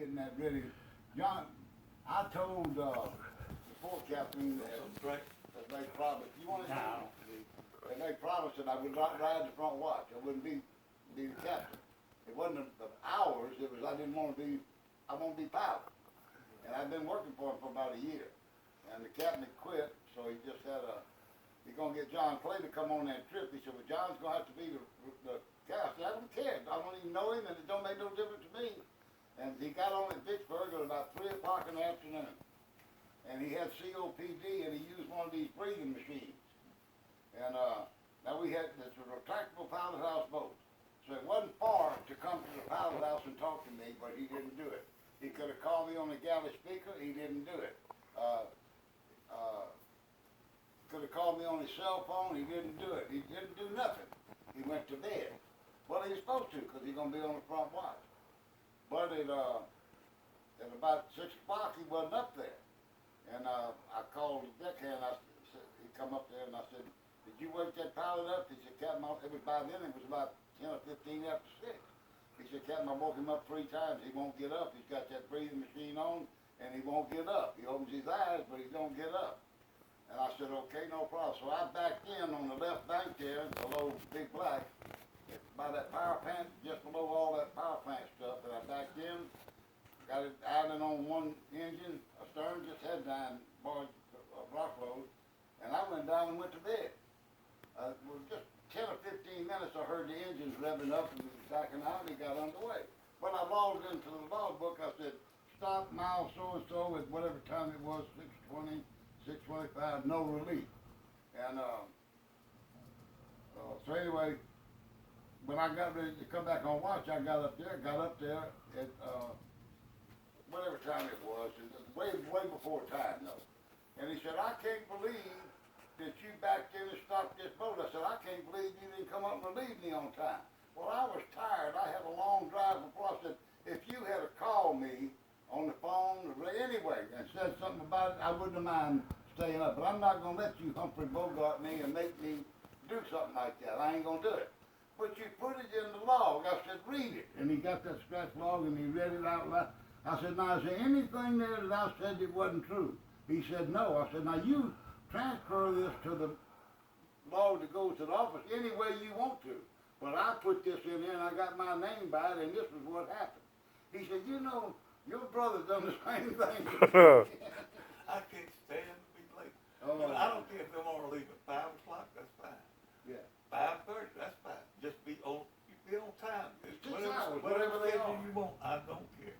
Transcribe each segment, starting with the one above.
getting that ready. John, I told the port captain that they promised. You want to know? They promised that I would not ride the front watch. I wouldn't be the captain. It wasn't the hours. It was I didn't want to be. I won't be pilot. And I've been working for him for about a year. And the captain had quit, so he just had he's going to get John Clay to come on that trip. He said, well, John's going to have to be the captain. I don't care. I don't even know him, and it don't make no difference to me. And he got on in Vicksburg at about 3 o'clock in the afternoon. And he had COPD, and he used one of these breathing machines. And now we had this retractable pilot house boat. So it wasn't far to come to the pilot house and talk to me, but he didn't do it. He could have called me on the galley speaker. He didn't do it. Could have called me on his cell phone. He didn't do it. He didn't do nothing. He went to bed. Well, he was supposed to because he's going to be on the front watch. But at about 6 o'clock, he wasn't up there. And I called the deckhand. He come up there, and I said, did you wake that pilot up? He said, Captain, it was by then. It was about 10 or 15 after 6. He said, Captain, I woke him up 3 times. He won't get up. He's got that breathing machine on, and he won't get up. He opens his eyes, but he don't get up. And I said, okay, no problem. So I backed in on the left bank there, below Big Black, by that power plant, just below all that power plant stuff. And I backed in, got it idling on one engine, astern, just head down, barge, rock load. And I went down and went to bed. Well, just 10 or 15 minutes, I heard the engines revving up and backing out, and he got underway. But I logged into the logbook. I said, stop mile so-and-so at whatever time it was, 6:20, 6:25, no relief. And so anyway, when I got ready to come back on watch, I got up there at whatever time it was, way before time though. And he said, I can't believe that you backed in and stopped this boat. I said, I can't believe you didn't come up and relieve me on time. Well, I was tired. I had a long drive before. I said, if you had called me on the phone or anyway and said something about it, I wouldn't have mind staying up. But I'm not going to let you Humphrey Bogart me and make me do something like that. I ain't going to do it. But you put it in the log. I said, read it. And he got that scratch log and he read it out loud. I said, now, is there anything there that I said that wasn't true? He said, no. I said, now, you transfer this to the log that goes to the office any way you want to. But I put this in there and I got my name by it and this is what happened. He said, you know, your brother done the same thing. I can't stand to be late. Oh, I don't care if they want to leave at 5 o'clock, that's fine. Yeah. 5:30, that's fine. Just be on time. It's 6 hours, whatever they are. You want, I don't care.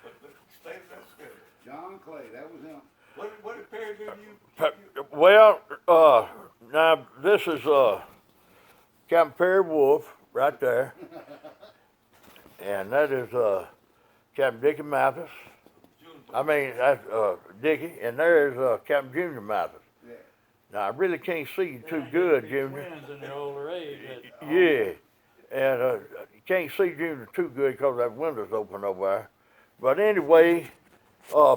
But stay to that schedule. John Clay, that was him. What did Perry do to you? Well, now this is Captain Perry Wolf right there, and that is Captain Dicky Mathis. I mean that's Dicky, and there is Captain Junior Mathis. Yeah. Now I really can't see you too good, Junior. Friends in their older age. Yeah, and you can't see Junior too good because that window's open over there. But anyway,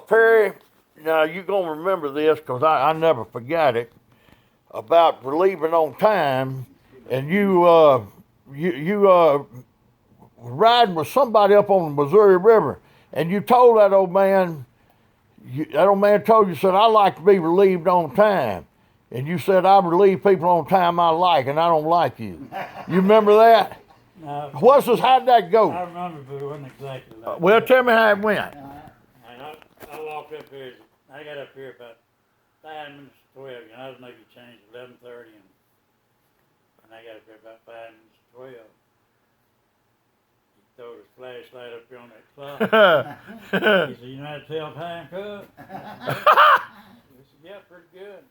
Perry. Now, you're going to remember this because I never forgot it, about relieving on time, and you riding with somebody up on the Missouri River, and you told that old man, told you, said, I like to be relieved on time. And you said, I relieve people on time I like, and I don't like you. You remember that? No. How'd that go? I remember, but it wasn't exactly like Well, that. tell me how it went. And I walked up here, I got up here about 5 minutes to 12, and I was maybe changed 11:30, and I got up here about 5 minutes to 12. He throwed his flashlight up here on that clock. He said, you know how to tell time, cuz? I said, yeah, pretty good.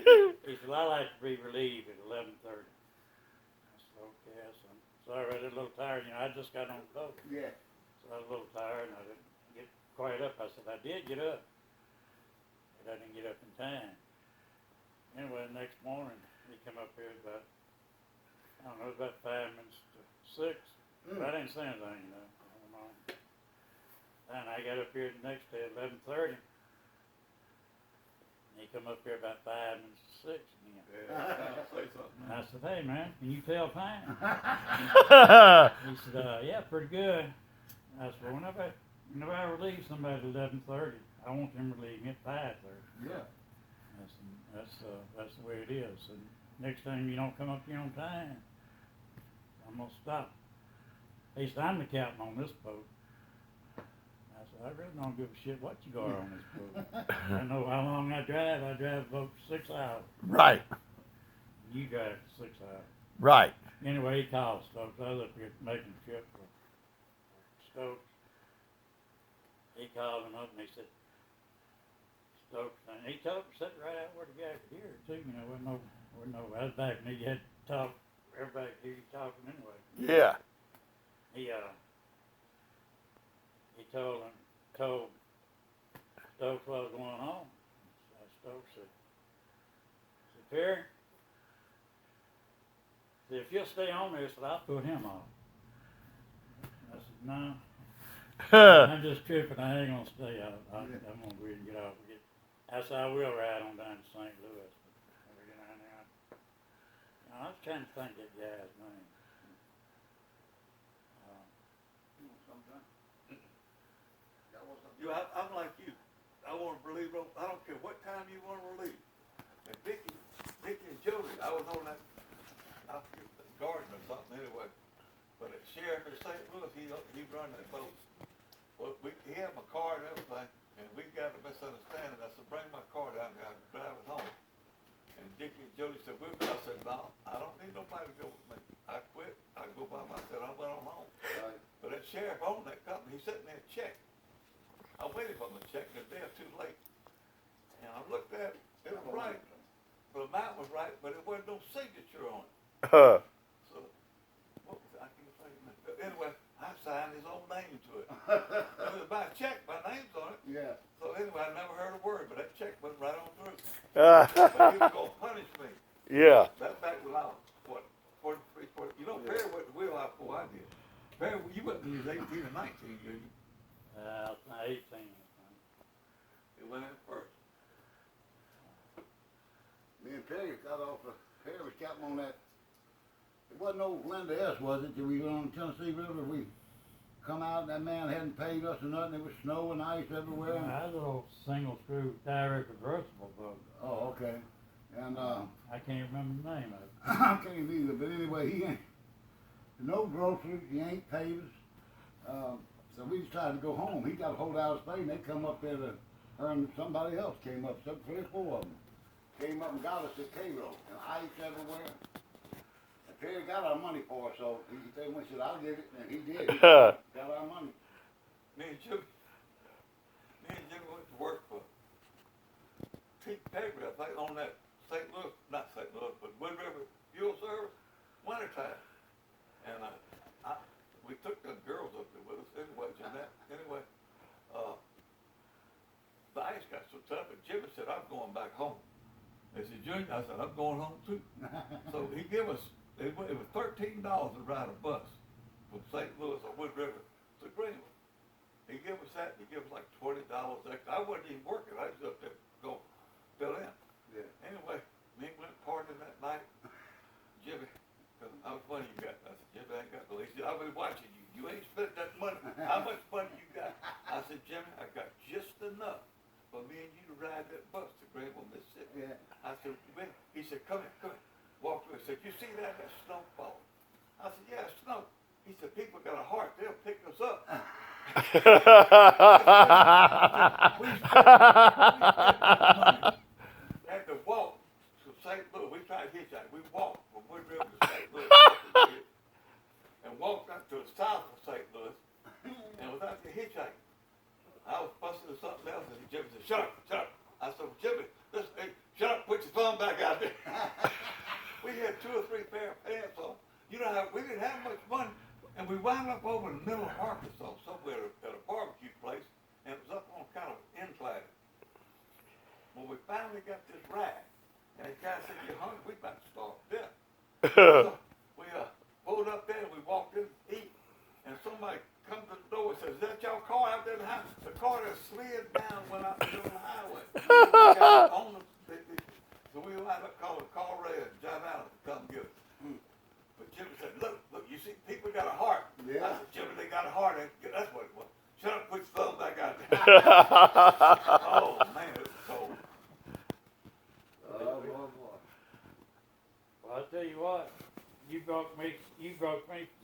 He said, well, I like to be relieved at 11:30. I said, okay. I said, I'm sorry, I was a little tired. You know, I just got on the boat. Yeah. So I was a little tired, and I didn't get quite up. I said, I did get up, but I didn't get up in time. Anyway, the next morning, he come up here about, I don't know, about 5 minutes to 6. But I didn't say anything, you know. I don't know. And I got up here the next day at 11:30. He come up here about 5 minutes to 6 again. And I said, hey man, can you tell time? He said, yeah, pretty good. I said, well, whenever And if I relieve somebody at 11:30, I want them relieving at 5:30. Yeah. That's the way it is. And next time you don't come up here on time, I'm gonna stop. At least I'm the captain on this boat. I said, I really don't give a shit what you got on this boat. I know how long I drive. I drive the boat for 6 hours. Right, You drive for 6 hours. right. Anyway, he called Stokes. I was up here making a trip for Stokes. He called him up and he said, Stokes, and he told him, sit right out where the guy could hear it too. You know, wasn't no, I was back and he had to talk, everybody could hear you talking anyway. Yeah. He told Stokes what was going on. Stokes said, Perry, if you'll stay on there, so I'll put him off. I said, no, I'm just tripping. I ain't gonna stay out. I'm gonna go ahead and get off. I said, I will ride on down to St. Louis. I was trying to think that guy's name. I'm like you. I want to relieve. I don't care what time you want to relieve. And Dicky and Jody, I was on that. I forget the garden or something anyway. But at Sheriff in St. Louis, he run that boat. Well, he had my car and everything, and we got a misunderstanding. I said, bring my car down here. I can drive it home. And Dicky and Jody said, we'll go. I said, no, I don't need nobody to go with me. I quit. I go by myself. I went on home. Right. But that sheriff owned that company. He sent me a check. I waited for my check the day or two late. And I looked at it. It was right. The amount was right, but it wasn't no signature on it. So, what was it? I can't say it. Anyway, I signed his own name to it. It was by a check, my name's on it. Yeah. So anyway, I never heard a word, but that check went right on through. Uh, But he was going to punish me. yeah. That back when I was, what, 43, 40. You know, Perry went to wheelhouse before I did. Perry, you wasn't he was 18 or 19, did you? 18. He went in first. Me and Perry got off Perry was captain on that. It wasn't no Linda S, was it? Till we went on the Tennessee River. We come out and that man hadn't paid us or nothing. It was snow and ice everywhere. I was a little single screw direct reversible boat. Oh, okay. And I can't remember the name of it. I can't either. But anyway, he ain't no groceries. He ain't paid us. So we decided to go home. He got a hold out of Spain. They come up there to her and somebody else came up. 3 or 4 of them came up and got us at Cairo and ice everywhere. And Perry got our money for us, so he said, "I'll give it," and he did. He got our money. Me and Jim went to work for Pete Pegger, I think, on that St. Louis, not St. Louis, but Wood River Fuel Service, wintertime. And we took the girls up there with us anyway, Jeanette. Anyway, the ice got so tough, and Jimmy said, I'm going back home. They said, Junior, I said, I'm going home too. So he gave us, it was $13 to ride a bus from St. Louis or Wood River to Greenville. He gave us that, he gave us like $20 extra. I wasn't even working, I was up there going, fill in. Yeah. Anyway, me went partying that night. Jimmy, how much money you got? I said, Jimmy, I ain't got no. He said, I've been watching you. You ain't spent that money. How much money you got? I said, Jimmy, I got just enough for me and you to ride that bus to Greenville, Mississippi. Yeah. I said, he said, come here. Walked through. He said, you see that? That's snow falling. I said, yeah, it's snow. He said, people got a heart. They'll pick us up. We spent money. Had to walk to St. Louis. We tried to hitchhike. We walked from Wood River to St. Louis and walked up to the south of St. Louis and was out there hitchhiking. I was fussing at something else and Jimmy said, shut up. I said, well, Jimmy, hey, shut up, put your thumb back out there. We had 2 or 3 pair of pants on. You know how we didn't have much money, and we wound up over in the middle of Arkansas, somewhere at a barbecue place, and it was up on kind of an incline. When we finally got this ride, and the guy said, you're hungry, we about to starve to death. So we pulled up there, and we walked in to eat, and somebody come to the door and says, is that your car out there in the house? The car that slid down went out the middle of the highway. We got on so we wound up calling Carl Ray and John Allen to come get us. But Jimmy said, look, you see, people got a heart. Yeah. I said, Jimmy, they got a heart. That's what it was. Shut up, put your thumb Oh, man, it was cold. Oh, boy, boy. Well, I tell you what, you broke me from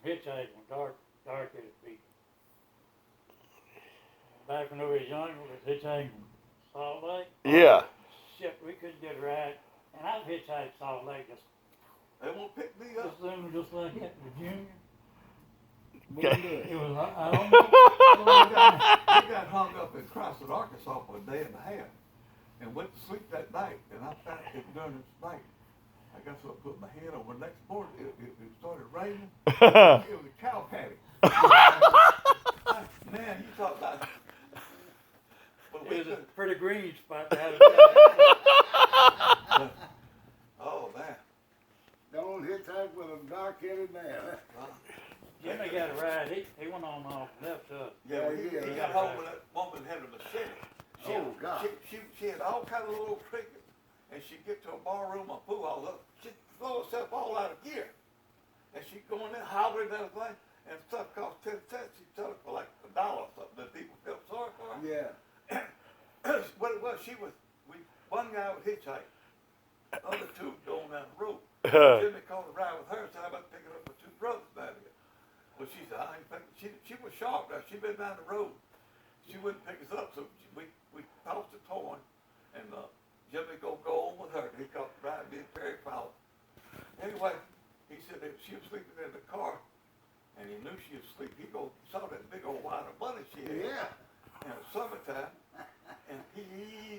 hitchhiking with dark-headed people. Back when I was young, we was hitchhiking from Salt Lake. Yeah. Shit, we couldn't get a ride. And I've hitchhiked Salt Lake just They won't pick me up. just like that, Virginia. Wouldn't do it. It was, I don't know. We got hung up in Crossett, Arkansas for a day and a half and went to sleep that night. And I found it during this night. I got so I put my head over. Next morning, it started raining. It was a cow paddock. Man, you talk about. But we It was a could, pretty green spot to have oh, man. Don't hitchhike with a dark-headed man. Jimmy got a ride. He went on off and left us. Yeah, well, Yeah, he yeah. got home with that woman had a machete. Oh, God. She had all kind of little trinkets, and she'd get to a bar room or pool all up. She'd throw herself all out of gear. And she'd go in there hollering and everything, and stuff cost 10 cents. She'd sell it for like $1 or something that people felt sorry for her. Yeah. What it was, one guy would hitchhike, other two going down the road. Jimmy called a ride with her, so I about picking up with two brothers down here. Well, she said, I ain't thinking, she was sharp now. She'd been down the road. She wouldn't pick us up, so we tossed the toy, and Jimmy go on with her. He called the ride, me and Perry followed. Anyway, he said that she was sleeping in the car, and he knew she was asleep. He saw that big old wad of money she had. Yeah. And it was summertime, and he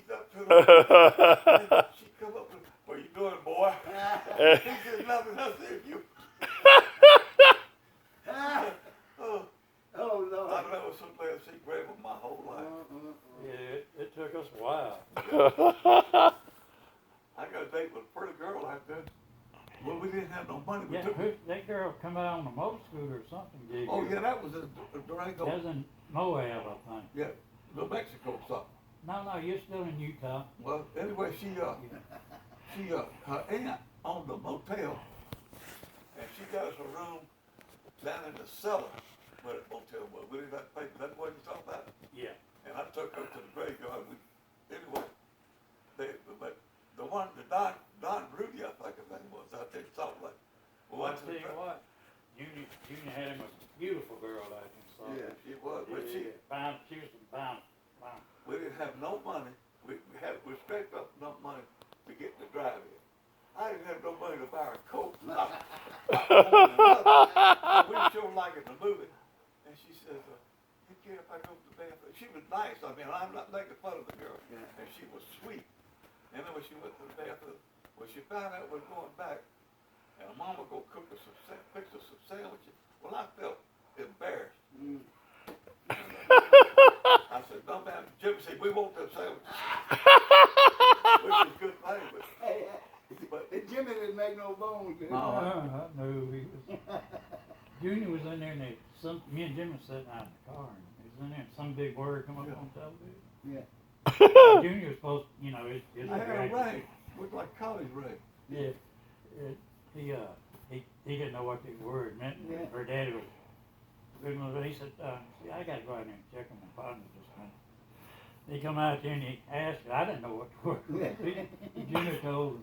eased up to her. She come up with, what you doing, boy? He said, nothing, I said, you. Oh, Oh, Lord. I never so glad she grabbed him my whole life. Yeah, it took us a while. I got a date with a pretty girl out there. Well, we didn't have no money. We Yeah, took that girl come out on a motor scooter or something, did you? Oh, yeah, that was in Durango. That was in Moab, I think. Yeah, New Mexico or something. No, you're still in Utah. Well, anyway, her aunt owned a motel, and she got us a room down in the cellar where the motel was. We didn't have to pay for that. What you talking about? Yeah. And I took her to the graveyard. Anyway, but the one, Don Rudy, I think his name was, out there in Salt Lake. Well, I tell you what, Junior had him a beautiful girl out in Salt Lake. Yeah, she was. But She was bound. we didn't have no money. We scraped up enough money to get the drive in. I didn't have no money to buy a coat. We sure like it in the movie. And she says, you care if I go to the bathroom? She was nice. I mean, I'm not making fun of the girl. Yeah. And she was sweet. And then when she went to the bathroom, when she found out we were going back, and Mama go fix us some sandwiches, well, I felt embarrassed. Mm. I said, no, man, Jimmy said, we want them sandwiches. Which is a good thing, but Jimmy didn't make no bones, did he? No, he was. Junior was in there, and me and Jimmy was sitting out in the car, and he was in there, and some big word come up on television. Yeah. Junior was supposed, his I had a ring, looked like college ring. Yeah, he didn't know what the word meant. Yeah. Her daddy was. He said, see, I gotta go out there and check on my partner just a minute. He come out there and he asked, I didn't know what the word was. Junior told him,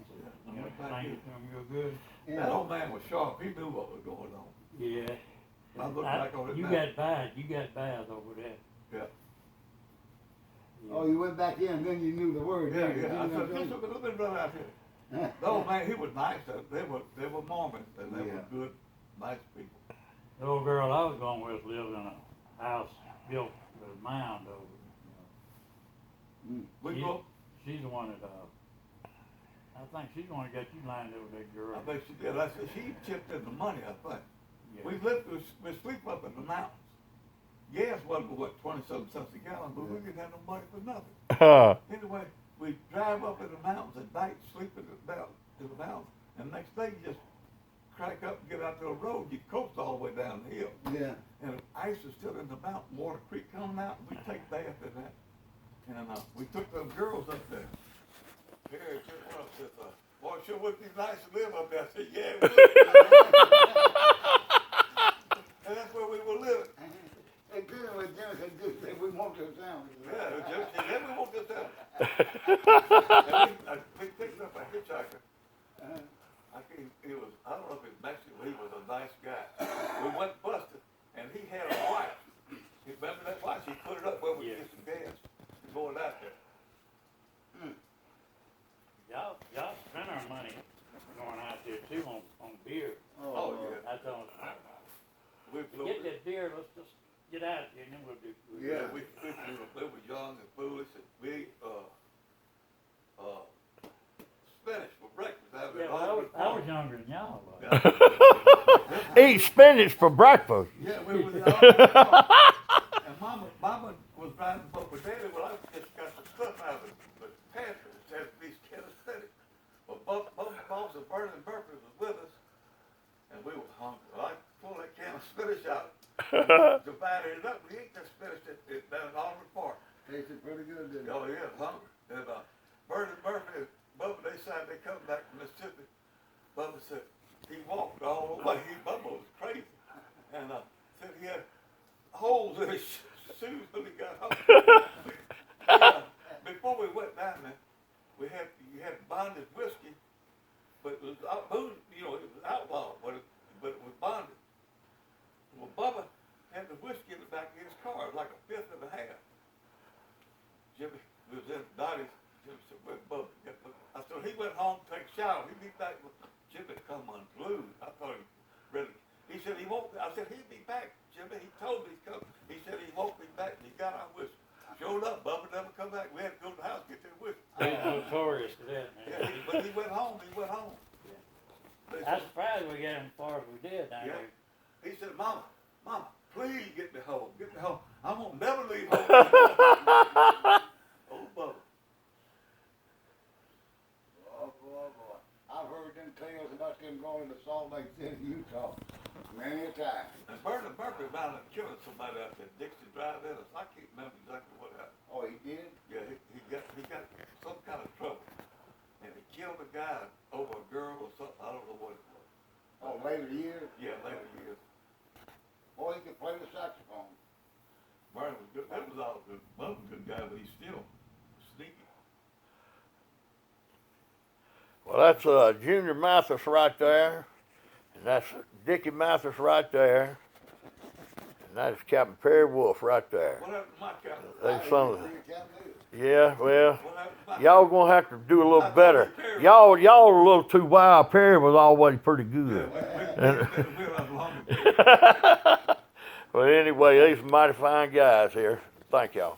thank you to him real good. That old man was sharp, he knew what was going on. Yeah. I look back on it You now. got bad over that. Yeah. Oh, you went back in, and then you knew the word. Yeah, didn't you? yeah, I You said, know, just a little bit run out here. The old man, he was nice, they were Mormons, and they were good, nice people. The old girl I was going with lived in a house built with a mound over it. We go, She's the one that, I think she's the one that got you lined up with that girl. I bet she did, I said, she chipped in the money, I think. Yeah. We sleep up in the mountains. Gas wasn't, what, 27 cents a gallon, but we didn't have no money for nothing. Anyway, we drive up in the mountains at night, sleep in the mountains, and the next day you just crank up and get out to the road, you coast all the way down the hill. Yeah. And the ice is still in the mountain, Water Creek coming out, and we take bath in that. And we took them girls up there. Harry took one up and said, boy, sure would be nice to live up there. I said, yeah, it would. And that's where we were living. And good with Jimmy said, we want want this down. Yeah, Jimmy said, let me walk this down. And we picked up a hitchhiker. I don't know if it was Mexican, but he was a nice guy. We went busted, and he had a wife. You remember that wife? He put it up where we Yeah. get some gas. Going out there. Y'all spend our money going out there too on beer. Oh, yeah. I told them, We flew. get that beer, let's just get out there and then we'll do. Yeah. We were young and foolish, and we spinach for breakfast. Yeah, well, I was younger than y'all was. Eat spinach for breakfast. Yeah, we was out there. And Mama was riding boat with Daddy. Well, I just got the stuff out of the pantry. It had these kinesthetic. But both Boss and Vernon and Burford was with us, and we were hungry. Well, I pulled that can of spinach out, divided it up. We ate that spinach down at Alderman Park. Tasted pretty good, didn't it? Oh yeah, hungry. And Vernon and Burford and Bubba, they decided they come back from Mississippi. Bubba said he walked all the way. Bubba was crazy, and said he had holes in his shoes when he got home. Before we went down there, you had bonded whiskey, but it was booze, it was outlawed, but it was bonded. Well, Bubba had the whiskey in the back of his car. It was like a fifth and a half. Jimmy was in Dottie's. Jimmy said, "Where's Bubba?" I said, "He went home to take a shower. He'll be back." Jimmy come unglued. I thought he really. He said he won't. I said he'll be back. Jimmy, he told me he's coming. He said he won't be back. And he got our whiskey. Showed up. Bubba never come back. We had to go to the house and get that whiskey. He's notorious for that, man. Yeah, but he went home. They I'm said, surprised we got him as far as we did down Yeah. there. he said, Mama, please get me home. Get me home. I'm gonna never leave home. Oh, Bubba. Boy. I've heard them tales about them going to Salt Lake City, Utah, many a time. And Vernon Murphy bound up killing somebody out there, Dixie Drive in us. I can't remember exactly what happened. Oh, he did? Yeah, he got some kind of trouble. And he killed a guy over a girl or something. I don't know what it was. Oh, later years? Yeah, later years. Boy, he could play the saxophone. Vernon was good. That was all good. Bubba was a good guy, but he's still sneaky. Well, that's Junior Mathis right there, and that's Dicky Mathis right there, and that is Captain Perry Wolf right there. What happened to my captain? They some of Bring it down to it. yeah, well, What happened to my y'all gonna have to do a little better. Y'all are a little too wild. Perry was always pretty good. Well, anyway, these mighty fine guys here. Thank y'all.